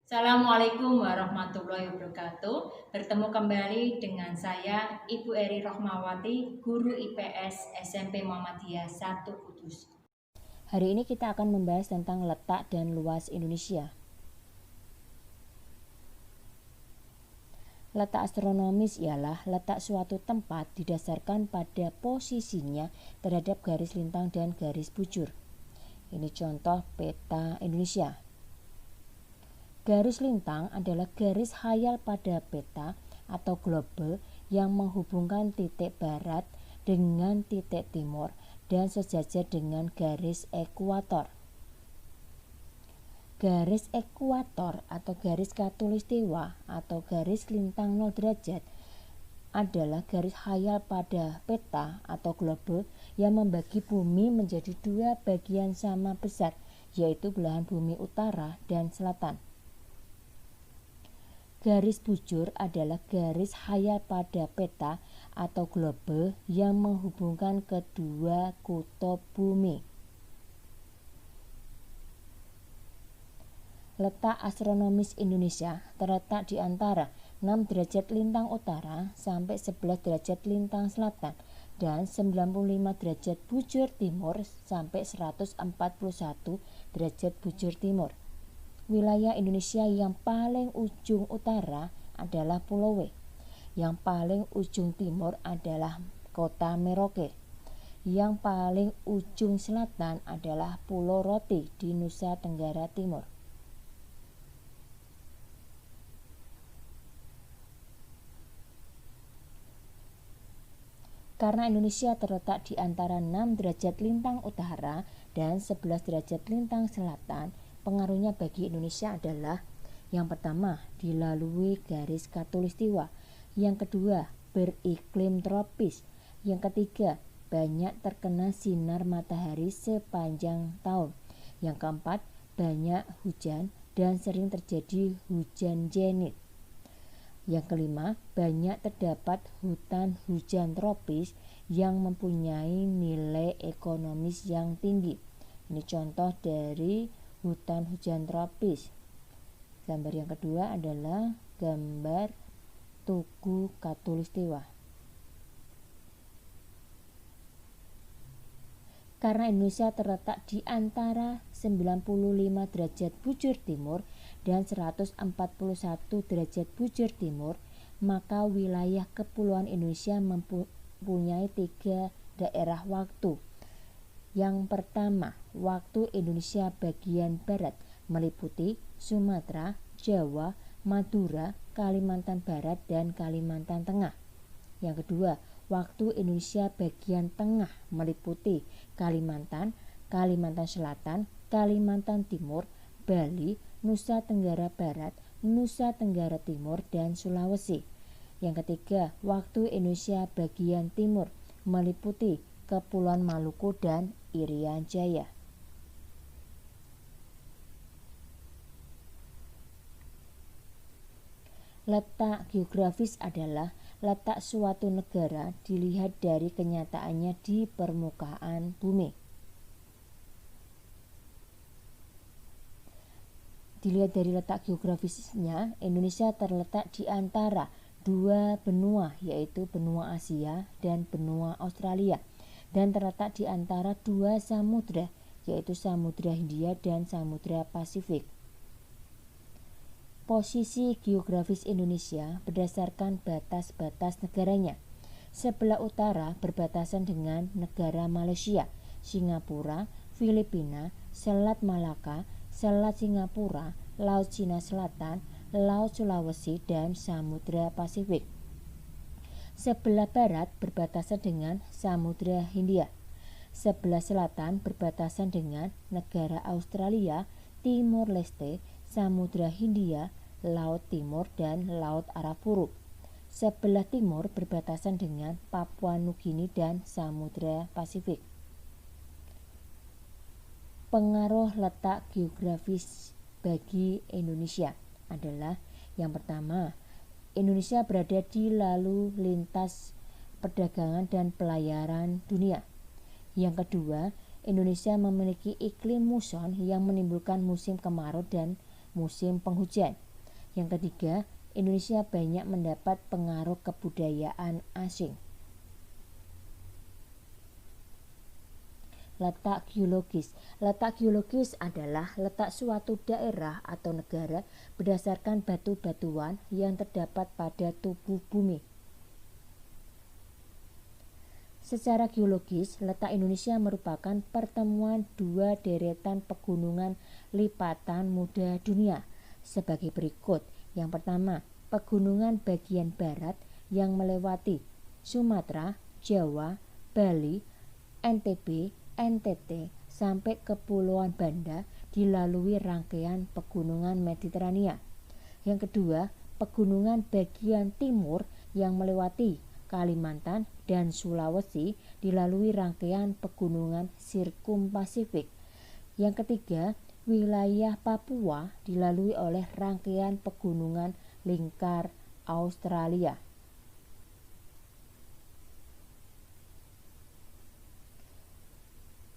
Assalamualaikum warahmatullahi wabarakatuh. Bertemu kembali dengan saya Ibu Eri Rohmawati, Guru IPS SMP Muhammadiyah 1 Kudus. Hari ini kita akan membahas tentang letak dan luas Indonesia. Letak astronomis ialah letak suatu tempat didasarkan pada posisinya terhadap garis lintang dan garis bujur. Ini contoh peta Indonesia. Garis lintang adalah garis khayal pada peta atau globe yang menghubungkan titik barat dengan titik timur dan sejajar dengan garis ekuator. Garis ekuator atau garis khatulistiwa atau garis lintang 0 derajat adalah garis khayal pada peta atau globe yang membagi bumi menjadi dua bagian sama besar, yaitu belahan bumi utara dan selatan. Garis bujur adalah garis khayal pada peta atau globe yang menghubungkan kedua kutub bumi. Letak astronomis Indonesia terletak di antara 6 derajat lintang utara sampai 11 derajat lintang selatan dan 95 derajat bujur timur sampai 141 derajat bujur timur. Wilayah Indonesia yang paling ujung utara adalah Pulau W. Yang paling ujung timur adalah Kota Merauke. Yang paling ujung selatan adalah Pulau Roti di Nusa Tenggara Timur. Karena Indonesia terletak di antara 6 derajat lintang utara dan 11 derajat lintang selatan, pengaruhnya bagi Indonesia adalah: yang pertama, dilalui garis khatulistiwa; yang kedua, beriklim tropis; yang ketiga, banyak terkena sinar matahari sepanjang tahun; yang keempat, banyak hujan dan sering terjadi hujan jenit; yang kelima, banyak terdapat hutan hujan tropis yang mempunyai nilai ekonomis yang tinggi. Ini contoh dari hutan hujan tropis. Gambar yang kedua adalah gambar Tugu Khatulistiwa. Karena Indonesia terletak di antara 95 derajat bujur timur dan 141 derajat bujur timur, maka wilayah kepulauan Indonesia mempunyai 3 daerah waktu. Yang pertama, waktu Indonesia bagian barat meliputi Sumatera, Jawa, Madura, Kalimantan Barat, dan Kalimantan Tengah. Yang kedua, waktu Indonesia bagian tengah meliputi Kalimantan, Kalimantan Selatan, Kalimantan Timur, Bali, Nusa Tenggara Barat, Nusa Tenggara Timur, dan Sulawesi. Yang ketiga, waktu Indonesia bagian timur meliputi Kepulauan Maluku dan Irian Jaya. Letak geografis adalah letak suatu negara dilihat dari kenyataannya di permukaan bumi. Dilihat dari letak geografisnya, Indonesia terletak di antara 2 benua, yaitu benua Asia dan benua Australia, dan terletak di antara 2 samudra, yaitu Samudra Hindia dan Samudra Pasifik. Posisi geografis Indonesia berdasarkan batas-batas negaranya. Sebelah utara berbatasan dengan negara Malaysia, Singapura, Filipina, Selat Malaka, Selat Singapura, Laut Cina Selatan, Laut Sulawesi, dan Samudra Pasifik. Sebelah barat berbatasan dengan Samudra Hindia. Sebelah selatan berbatasan dengan negara Australia, Timor Leste, Samudra Hindia, Laut Timur, dan Laut Arafura. Sebelah timur berbatasan dengan Papua Nugini dan Samudra Pasifik. Pengaruh letak geografis bagi Indonesia adalah: yang pertama, Indonesia berada di lalu lintas perdagangan dan pelayaran dunia. Yang kedua, Indonesia memiliki iklim muson yang menimbulkan musim kemarau dan musim penghujan. Yang ketiga, Indonesia banyak mendapat pengaruh kebudayaan asing. Letak geologis. Letak geologis adalah letak suatu daerah atau negara berdasarkan batu-batuan yang terdapat pada tubuh bumi. Secara geologis, letak Indonesia merupakan pertemuan dua deretan pegunungan lipatan muda dunia sebagai berikut. Yang pertama, pegunungan bagian barat yang melewati Sumatera, Jawa, Bali, NTB, NTT sampai Kepulauan Banda dilalui rangkaian pegunungan Mediterania. Yang kedua, pegunungan bagian timur yang melewati Kalimantan dan Sulawesi dilalui rangkaian pegunungan Sirkumpasifik. Yang ketiga, wilayah Papua dilalui oleh rangkaian pegunungan lingkar Australia.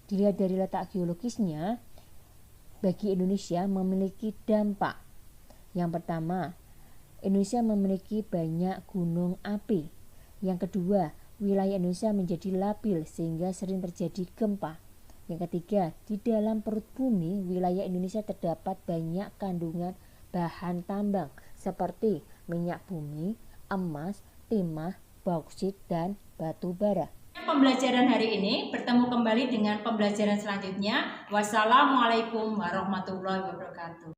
Dilihat dari letak geologisnya, bagi Indonesia memiliki dampak. Yang pertama, Indonesia memiliki banyak gunung api. Yang kedua, wilayah Indonesia menjadi labil sehingga sering terjadi gempa. Yang ketiga, di dalam perut bumi, wilayah Indonesia terdapat banyak kandungan bahan tambang seperti minyak bumi, emas, timah, bauksit, dan batu bara. Pembelajaran hari ini, bertemu kembali dengan pembelajaran selanjutnya. Wassalamualaikum warahmatullahi wabarakatuh.